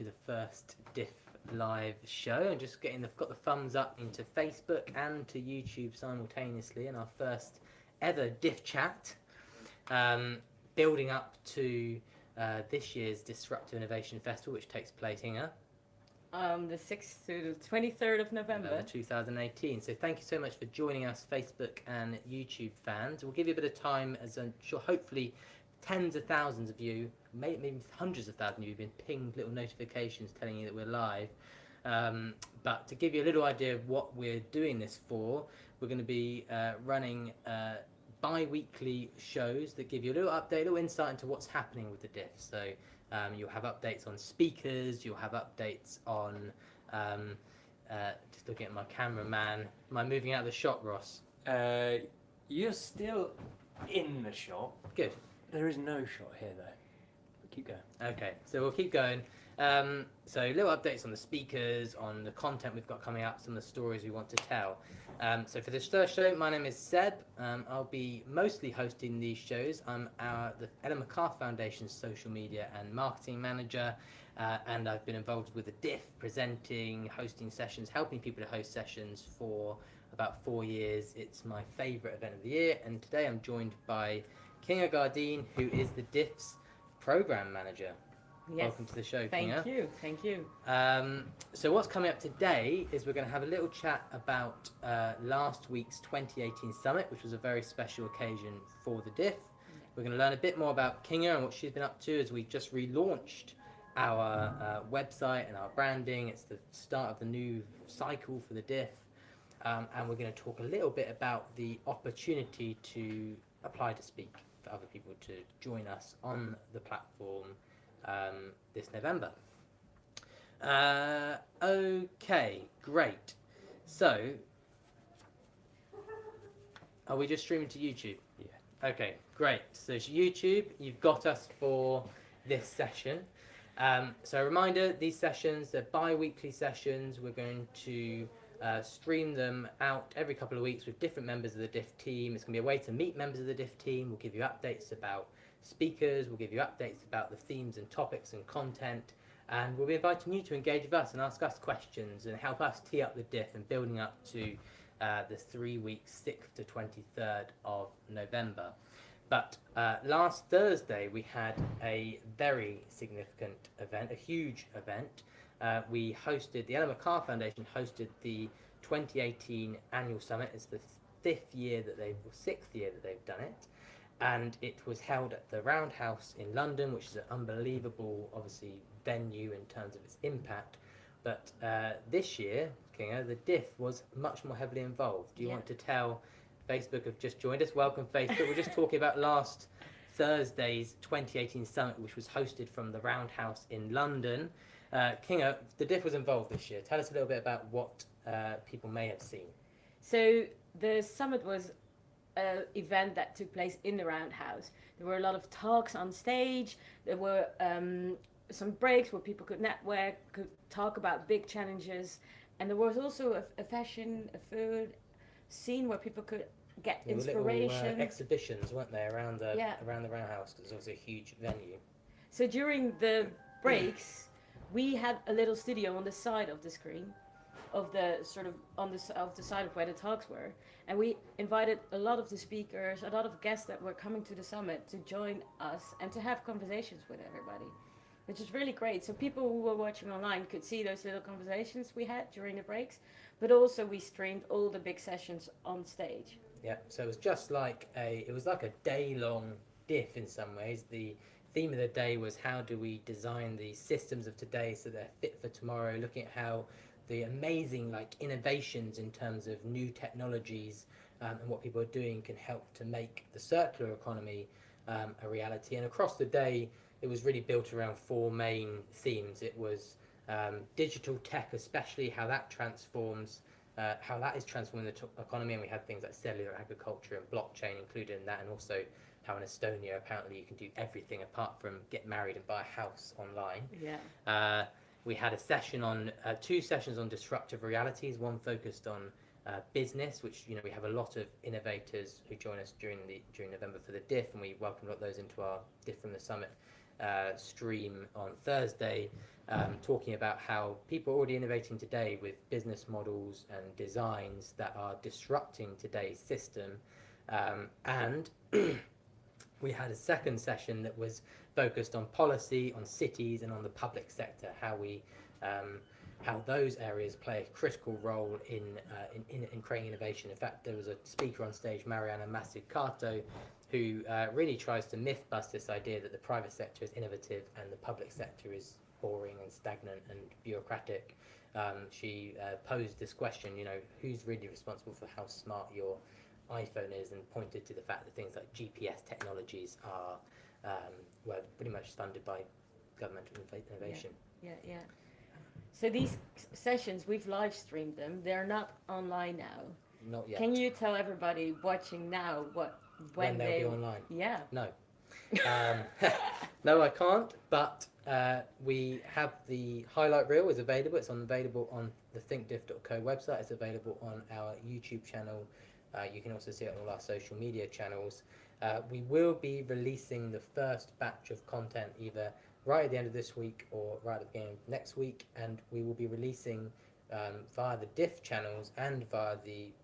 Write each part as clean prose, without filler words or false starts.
to the first DIF live show, and just got the thumbs up into Facebook and to YouTube simultaneously in our first ever DIF chat, building up to this year's Disruptive Innovation Festival, which takes place here. The 6th to the 23rd of November 2018. So thank you so much for joining us, Facebook and YouTube fans. We'll give you a bit of time, as I'm sure hopefully tens of thousands of you, maybe hundreds of thousands of you have been pinged little notifications telling you that we're live. But to give you a little idea of what we're doing this for, we're going to be running bi-weekly shows that give you a little update, a little insight into what's happening with the DIF. So you'll have updates on speakers, you'll have updates on, just looking at my cameraman, am I moving out of the shot, Ross? You're still in the shot. Good. There is no shot here though. But keep going. Okay, so we'll keep going. So little updates on the speakers, on the content we've got coming up, some of the stories we want to tell. So for this first show, my name is Seb. I'll be mostly hosting these shows. I'm the Ellen MacArthur Foundation's social media and marketing manager, and I've been involved with the DIF, presenting, hosting sessions, helping people to host sessions for about 4 years. It's my favourite event of the year, and today I'm joined by Kinge, who is the DIF's program manager. Yes. Welcome to the show, Thank Kinge. Thank you. So what's coming up today is we're going to have a little chat about last week's 2018 summit, which was a very special occasion for the DIF. We're going to learn a bit more about Kinge and what she's been up to, as we just relaunched our website and our branding. It's the start of the new cycle for the DIF. And we're going to talk a little bit about the opportunity to apply to speak, for other people to join us on the platform this November. Okay, great. So, are we just streaming to YouTube? Yeah. Okay, great. So it's YouTube, you've got us for this session. So a reminder, these sessions, they're bi-weekly sessions. We're going to stream them out every couple of weeks with different members of the DIF team. It's going to be a way to meet members of the DIF team. We'll give you updates about speakers, we'll give you updates about the themes and topics and content, and we'll be inviting you to engage with us and ask us questions and help us tee up the DIF and building up to the 3 weeks, 6th to 23rd of November. But last Thursday we had a very significant event, a huge event. We hosted, the Ellen MacArthur Foundation hosted the 2018 annual summit. It's the 6th year that they've done it, and it was held at the Roundhouse in London, which is an unbelievable, obviously, venue in terms of its impact. But this year, Kinge, the DIF was much more heavily involved. Do you want to tell? Facebook have just joined us. Welcome, Facebook. We're just talking about last Thursday's 2018 summit, which was hosted from the Roundhouse in London. Kinge, the DIF was involved this year. Tell us a little bit about what people may have seen. So the summit was an event that took place in the Roundhouse. There were a lot of talks on stage. There were some breaks where people could network, could talk about big challenges. And there was also a fashion, a food scene where people could get inspiration. Little, exhibitions, weren't they, around the Roundhouse, because it was a huge venue. So during the breaks, we had a little studio on the side of the screen, of the sort of on the side of where the talks were, and we invited a lot of the speakers, a lot of guests that were coming to the summit to join us and to have conversations with everybody, which is really great. So people who were watching online could see those little conversations we had during the breaks, but also we streamed all the big sessions on stage. Yeah, so it was just like a day-long DIF in some ways. The theme of the day was how do we design the systems of today so they're fit for tomorrow, looking at how the amazing innovations in terms of new technologies and what people are doing can help to make the circular economy a reality. And across the day, it was really built around 4 main themes. It was digital tech, especially how that transforms, how that is transforming the economy. And we had things like cellular agriculture and blockchain included in that, and also how in Estonia apparently you can do everything apart from get married and buy a house online. Yeah. We had a session on 2 sessions on disruptive realities. One focused on business, which we have a lot of innovators who join us during November for the DIF, and we welcome a lot of those into our DIF from the Summit stream on Thursday, talking about how people are already innovating today with business models and designs that are disrupting today's system. And we had a second session that was focused on policy, on cities, and on the public sector, how those areas play a critical role in creating innovation. In fact, there was a speaker on stage, Mariana Mazzucato, who really tries to myth bust this idea that the private sector is innovative and the public sector is boring and stagnant and bureaucratic. She posed this question, who's really responsible for how smart your iPhone is, and pointed to the fact that things like GPS technologies are were pretty much funded by governmental innovation. Yeah. So these sessions, we've live streamed them. They're not online now. Not yet. Can you tell everybody watching now when they'll be online? Yeah. No. No, I can't. But we have the highlight reel is available. It's available on the thinkdiff.co website. It's available on our YouTube channel. You can also see it on all our social media channels. We will be releasing the first batch of content either right at the end of this week or right at the beginning of next week, and we will be releasing via the DIF channels and via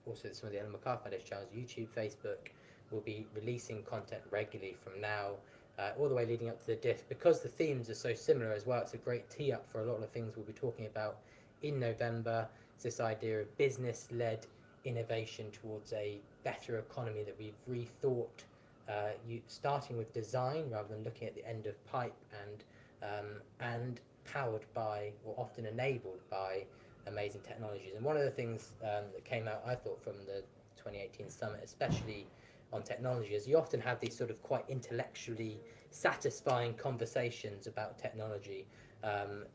also some of the Ellen MacArthur Foundation channels, YouTube, Facebook. We'll be releasing content regularly from now all the way leading up to the DIF. Because the themes are so similar as well, it's a great tee up for a lot of the things we'll be talking about in November. It's this idea of business-led innovation towards a better economy that we've rethought, starting with design rather than looking at the end of pipe, and powered by, or often enabled by, amazing technologies. And one of the things that came out, I thought, from the 2018 summit, especially on technology, is you often have these sort of quite intellectually satisfying conversations about technology.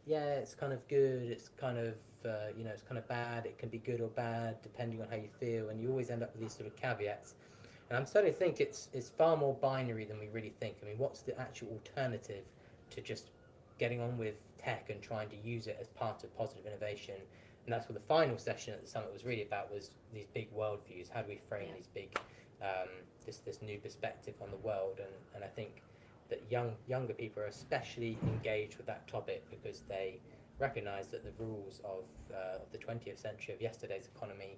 It's kind of good, it's kind of it's kind of bad, it can be good or bad depending on how you feel, and you always end up with these sort of caveats. And I'm starting to think it's far more binary than we really think. I mean, what's the actual alternative to just getting on with tech and trying to use it as part of positive innovation? And that's what the final session at the summit was really about, was these big worldviews. How do we frame these big, this new perspective on the world? And I think that younger people are especially engaged with that topic because they recognise that the rules of the 20th century, of yesterday's economy,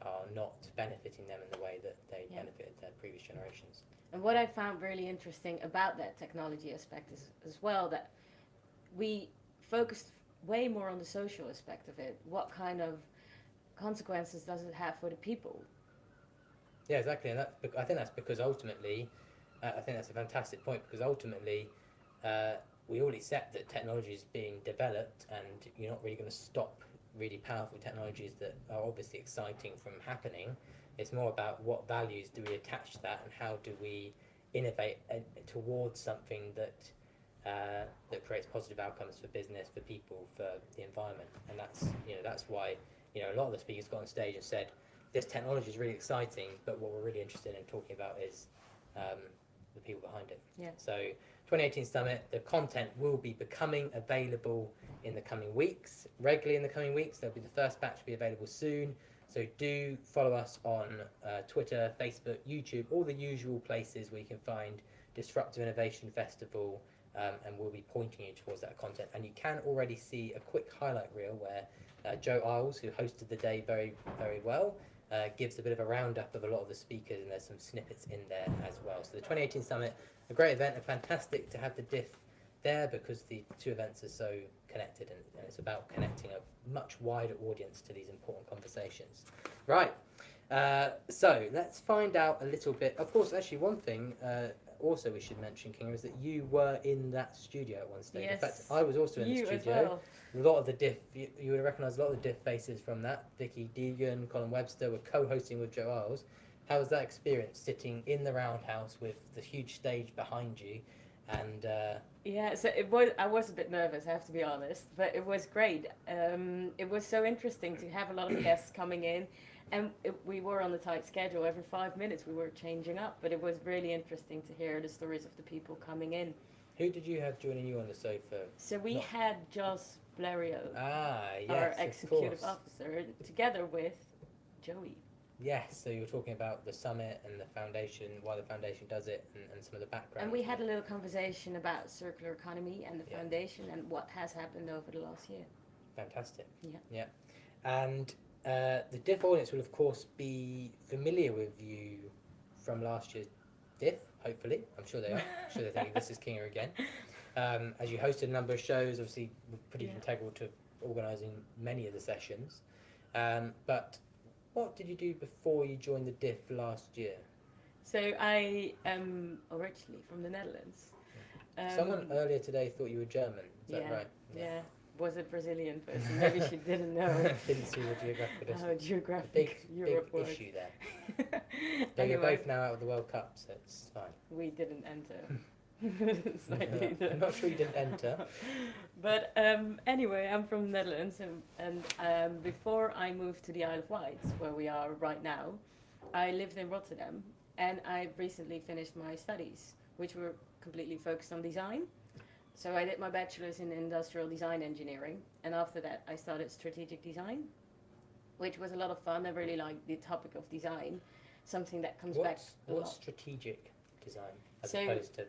are not benefiting them in the way that they benefited their previous generations. And what I found really interesting about that technology aspect is as well that we focused way more on the social aspect of it. What kind of consequences does it have for the people? Yeah, exactly. And I think that's because ultimately, I think that's a fantastic point, because ultimately we all accept that technology is being developed, and you're not really going to stop really powerful technologies that are obviously exciting from happening. It's more about what values do we attach to that, and how do we innovate towards something that creates positive outcomes for business, for people, for the environment. And that's why a lot of the speakers got on stage and said, this technology is really exciting, but what we're really interested in talking about is the people behind it. Yeah. So 2018 Summit, the content will be becoming available in the coming weeks, regularly in the coming weeks. There'll be the first batch be available soon. So do follow us on Twitter, Facebook, YouTube, all the usual places where you can find Disruptive Innovation Festival, and we'll be pointing you towards that content. And you can already see a quick highlight reel where Joe Isles, who hosted the day very, very well, gives a bit of a roundup of a lot of the speakers, and there's some snippets in there as well. So the 2018 Summit, a great event, and fantastic to have the DIF there, because the two events are so connected, and it's about connecting a much wider audience to these important conversations. Right, so let's find out a little bit. Of course, actually one thing also we should mention, Kinge, is that you were in that studio at one stage. Yes. In fact, I was also in the studio. As well. A lot of the DIF, you would have recognised a lot of the DIF faces from that. Vicky Deegan, Colin Webster were co-hosting with Joe Isles. How was that experience, sitting in the roundhouse with the huge stage behind you? And yeah, so I was a bit nervous, I have to be honest, but it was great. It was so interesting to have a lot of guests coming in, and we were on a tight schedule. Every 5 minutes we were changing up, but it was really interesting to hear the stories of the people coming in. Who did you have joining you on the sofa? So we had Joss Blériot, yes, our executive officer, together with Joey. Yes, so you were talking about the summit and the foundation, why the foundation does it, and some of the background. And we had a little conversation about circular economy and the Yeah. foundation and what has happened over the last year. Fantastic. Yeah. And the DIF audience will, of course, be familiar with you from last year's DIF, hopefully. I'm sure they are. I'm sure they're thinking, this is Kinge again. As you hosted a number of shows, obviously, were pretty integral to organising many of the sessions. But what did you do before you joined the DIF last year? So I am originally from the Netherlands. Someone earlier today thought you were German. Is that right? Yeah. Was a Brazilian person. Maybe she didn't know. Didn't see the geographic distance. How geographic Europe big was. issue there. But Anyway, you're both now out of the World Cup, so it's fine. we didn't enter. Slightly I'm not sure you didn't enter. But anyway, I'm from the Netherlands, and before I moved to the Isle of Wight, where we are right now, I lived in Rotterdam, and I recently finished my studies, which were completely focused on design. So I did my bachelor's in industrial design engineering, and after that I started strategic design, which was a lot of fun. I really liked the topic of design, something that comes back a lot. What's strategic design as So opposed to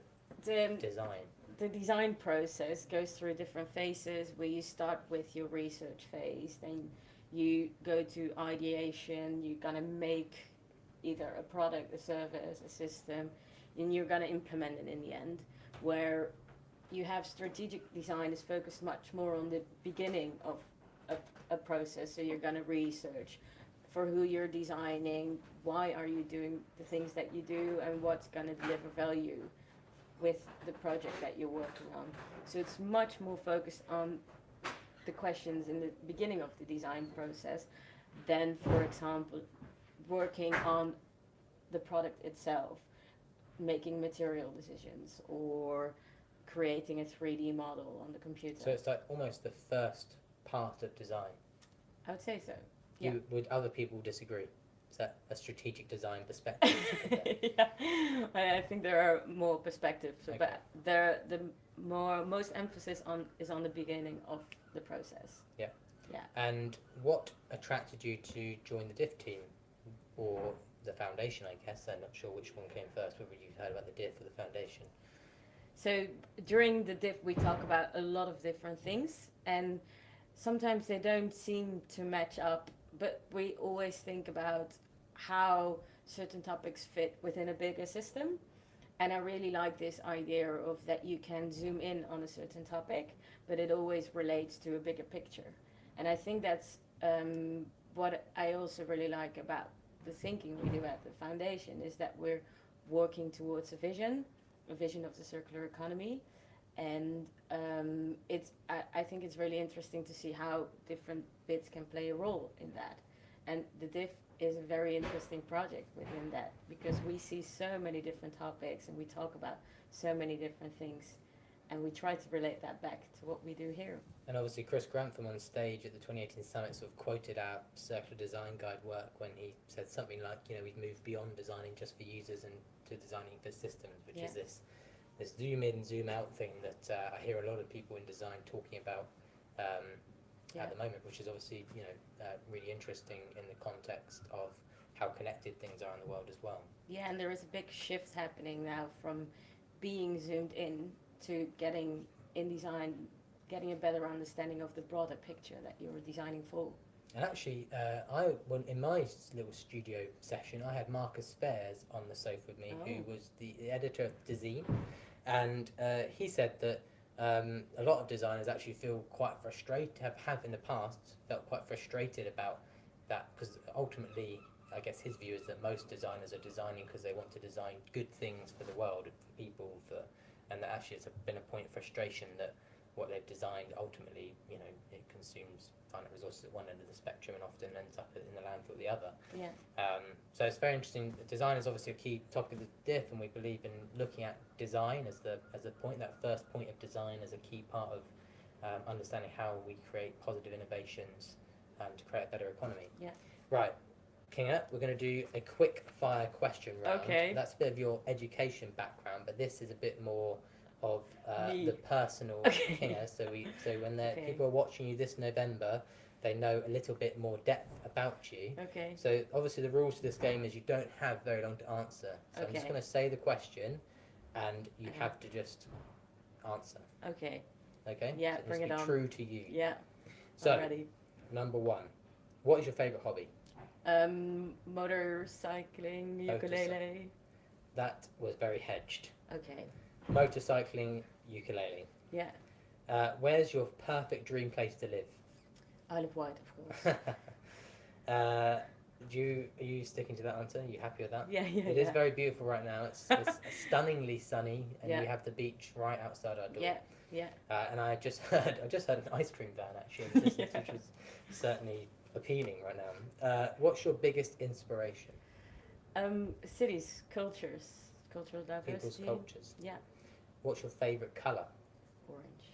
design? The design process goes through different phases where you start with your research phase, then you go to ideation, you're gonna make either a product, a service, a system, and you're gonna implement it in the end, where you have strategic design is focused much more on the beginning of a process. So you're gonna research for who you're designing, why are you doing the things that you do, and what's gonna deliver value with the project that you're working on. So it's much more focused on the questions in the beginning of the design process than, for example, working on the product itself, making material decisions, or creating a 3D model on the computer. So it's like almost the first part of design. I would say so. Yeah. Would other people disagree? Is that a strategic design perspective? Yeah, I think there are more perspectives, Okay. but the most emphasis is on the beginning of the process. And what attracted you to join the DIF team, or the foundation? I guess I'm not sure which one came first, whether you heard about the DIF or the foundation. So during the DIF we talk about a lot of different things, and sometimes they don't seem to match up, but we always think about how certain topics fit within a bigger system. And I really like this idea of that you can zoom in on a certain topic, but it always relates to a bigger picture. And I think that's what I also really like about the thinking we do at the foundation, is that we're working towards a vision of the circular economy. And I think it's really interesting to see how different bits can play a role in that. And the DIF is a very interesting project within that, because we see so many different topics and we talk about so many different things, and we try to relate that back to what we do here. And obviously Chris Grantham on stage at the 2018 summit sort of quoted our circular design guide work when he said something like, we've moved beyond designing just for users and to designing for systems, which is this zoom in, zoom out thing that I hear a lot of people in design talking about at the moment, which is obviously really interesting in the context of how connected things are in the world as well. Yeah, and there is a big shift happening now from being zoomed in to getting a better understanding of the broader picture that you're designing for. And actually, in my little studio session, I had Marcus Fares on the sofa with me, who was the editor of Design, and he said that a lot of designers actually feel quite frustrated, have in the past felt quite frustrated about that, because ultimately, I guess his view is that most designers are designing because they want to design good things for the world, for people, and that actually it's been a point of frustration that what they've designed ultimately, it consumes finite resources at one end of the spectrum and often ends up in the landfill at the other. Yeah. So it's very interesting. Design is obviously a key topic of the DIF, and we believe in looking at design as the point, that first point of design, as a key part of understanding how we create positive innovations to create a better economy. Yeah. Right, Kinge, we're going to do a quick fire question round. Okay. That's a bit of your education background, but this is a bit more of Me. the personal Okay. Kinge. So when Okay. people are watching you this November, they know a little bit more depth about you. Okay. So obviously the rules to this game is you don't have very long to answer. So I'm just Okay. going to say the question, and you Okay. have to just answer. Okay. Okay? Yeah, So it bring needs it to be on. true to you. Yeah. So I'm ready. number 1, what is your favourite hobby? Motorcycling, ukulele. That was very hedged. Okay. Motorcycling, ukulele. Yeah. Where's your perfect dream place to live? Isle of Wight, of course. Are you sticking to that answer? Are you happy with that? Yeah, yeah, It is very beautiful right now. It's stunningly sunny, and Yeah. we have the beach right outside our door. Yeah, yeah. And I just heard an ice cream van actually in the distance, Yeah. which was certainly appealing right now. What's your biggest inspiration? Cities, cultures, cultural diversity. People's cultures. Yeah, What's your favourite colour? orange.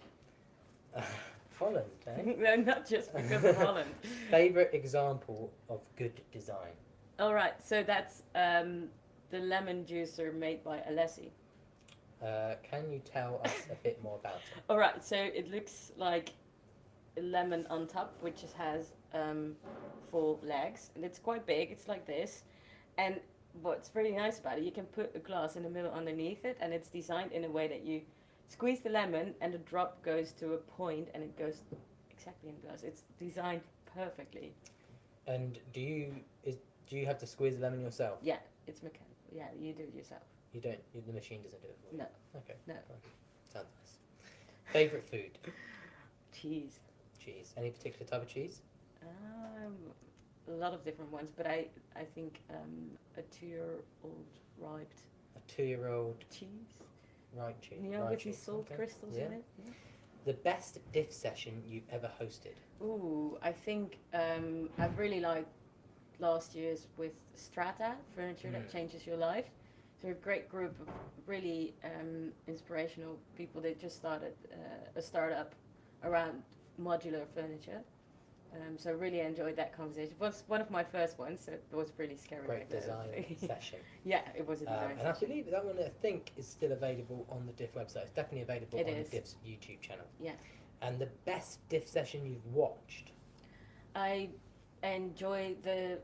Holland, eh? No, not just because of Holland. Favourite example of good design? All right, so that's the lemon juicer made by Alessi. Can you tell us a bit more about it? All right, so it looks like a lemon on top, which just has 4 legs, and it's quite big. It's like this, and what's really nice about it, you can put a glass in the middle underneath it, and it's designed in a way that you squeeze the lemon, and the drop goes to a point, and it goes exactly in the glass. It's designed perfectly. And do you have to squeeze the lemon yourself? Yeah, it's mechanical. Yeah, you do it yourself. You don't. The machine doesn't do it for you. No. Okay. No. Sounds nice. Favorite food? Cheese. Cheese. Any particular type of cheese? A lot of different ones, but I think a 2-year-old ripe A 2-year-old cheese. ripe cheese. You know, Rye with these cheese, salt okay. crystals Yeah. in it. Yeah. The best DIF session you've ever hosted? Ooh, I think I really liked last year's with Strata, furniture that changes your life. So a great group of really inspirational people. They just started a startup around modular furniture. So I really enjoyed that conversation. It was one of my first ones, so it was really scary. Great design session. Yeah, it was a design And I session. believe that one, I think, is still available on the DIF website. It's definitely available It on is. the DIF's YouTube channel. Yeah. And the best DIF session you've watched? I enjoy the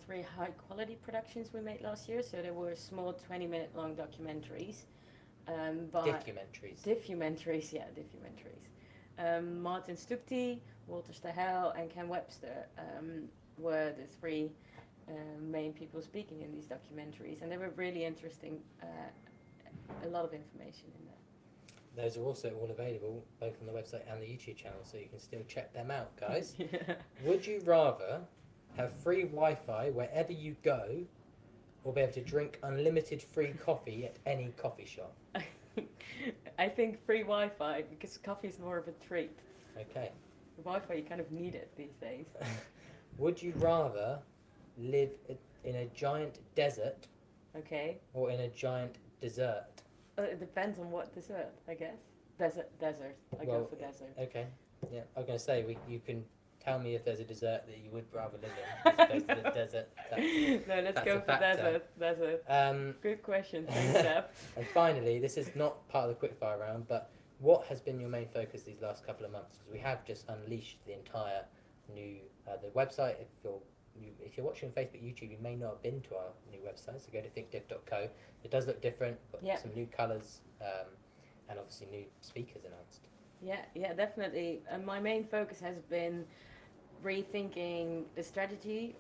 3 high-quality productions we made last year. So there were small 20-minute long documentaries. Diffumentaries. Diffumentaries, yeah, diffumentaries. Martin Stupti, Walter Stahel, and Ken Webster were the 3 main people speaking in these documentaries, and they were really interesting. A lot of information in there. Those are also all available both on the website and the YouTube channel, so you can still check them out, guys. Yeah. Would you rather have free Wi-Fi wherever you go, or be able to drink unlimited free coffee at any coffee shop? I think free Wi-Fi, because coffee is more of a treat. Okay. Wi-Fi, you kind of need it these days. Would you rather live in a giant desert Okay. or in a giant desert? It depends on what dessert, I guess. Desert. I go Well, for desert. Okay. Yeah, I was going to say, you can tell me if there's a dessert that you would rather live in as opposed to the desert. No, let's that's go a for factor. desert. Good question. Thanks, Seb. And finally, this is not part of the quickfire round, but what has been your main focus these last couple of months? Because we have just unleashed the entire new the website. If you're watching on Facebook, YouTube, you may not have been to our new website, so go to thinkdiff.co. It does look different, got Yeah. some new colours, and obviously new speakers announced. Yeah, definitely. My main focus has been rethinking the strategy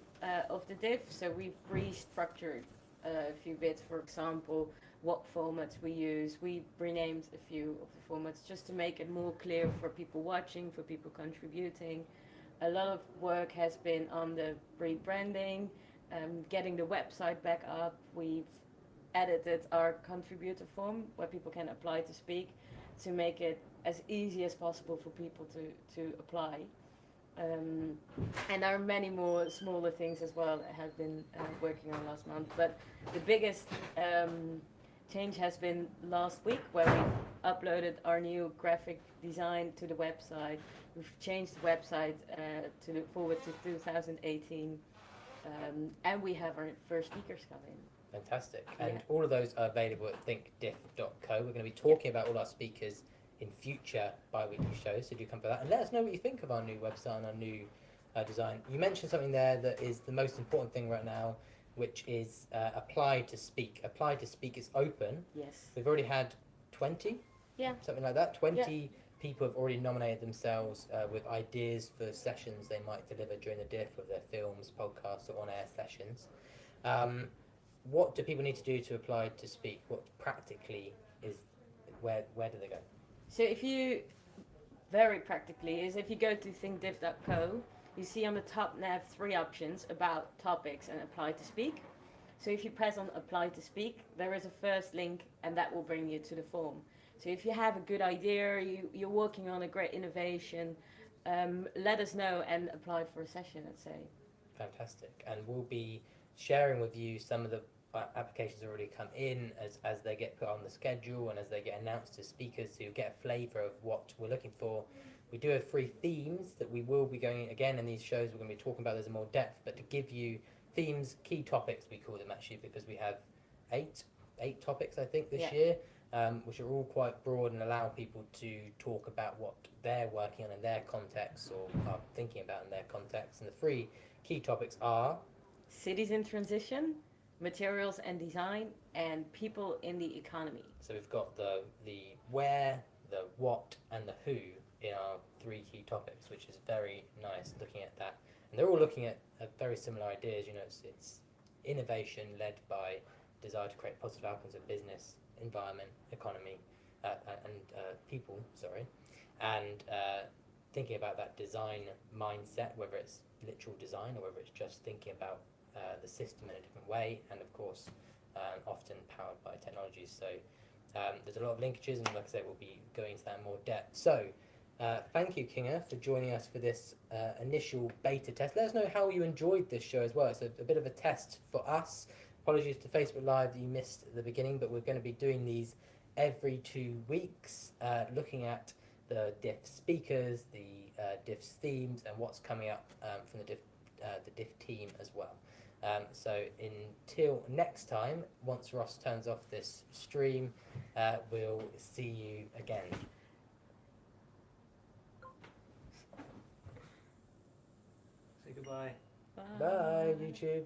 of the diff. So we've restructured a few bits. For example, what formats we use. We renamed a few of the formats just to make it more clear for people watching, for people contributing. A lot of work has been on the rebranding, getting the website back up. We've edited our contributor form where people can apply to speak to make it as easy as possible for people to apply. And there are many more smaller things as well that I have been working on last month. But the biggest change has been last week, where we've uploaded our new graphic design to the website. We've changed the website to look forward to 2018. And we have our first speakers coming. Fantastic. And all of those are available at thinkdiff.co. We're going to be talking about all our speakers in future bi-weekly shows, so do come for that. And let us know what you think of our new website and our new design. You mentioned something there that is the most important thing right now, which is Apply to Speak. Apply to Speak is open. Yes. We've already had 20? Yeah. Something like that. 20 people have already nominated themselves with ideas for sessions they might deliver during the DIF of their films, podcasts, or on-air sessions. What do people need to do to apply to speak? What practically is, where do they go? So if you, very practically, is if you go to thinkdiff.co, you see on the top nav 3 options about topics and apply to speak. So if you press on apply to speak, there is a first link and that will bring you to the form. So if you have a good idea, you're working on a great innovation, let us know and apply for a session, let's say. Fantastic. And we'll be sharing with you some of the applications already come in as they get put on the schedule and as they get announced to speakers, so you get a flavour of what we're looking for. We do have 3 themes that we will be going again in these shows. We're going to be talking about this in more depth, but to give you themes, key topics we call them actually, because we have 8 topics I think this year, which are all quite broad and allow people to talk about what they're working on in their context or are thinking about in their context. And the 3 key topics are cities in transition, materials and design, and people in the economy. So we've got the where, the what, and the who in our 3 key topics, which is very nice looking at that. And they're all looking at very similar ideas. You know, it's innovation led by desire to create positive outcomes of business, environment, economy, and people. Sorry, and thinking about that design mindset, whether it's literal design or whether it's just thinking about the system in a different way, and of course often powered by technologies. So there's a lot of linkages, and like I said, we'll be going into that in more depth. So thank you, Kinge, for joining us for this initial beta test. Let us know how you enjoyed this show as well. It's a bit of a test for us. Apologies to Facebook Live that you missed the beginning, but we're going to be doing these every 2 weeks, looking at the DIF speakers, the DIF's themes, and what's coming up from the DIF team as well. So until next time, once Ross turns off this stream, we'll see you again. Say goodbye. Bye, YouTube.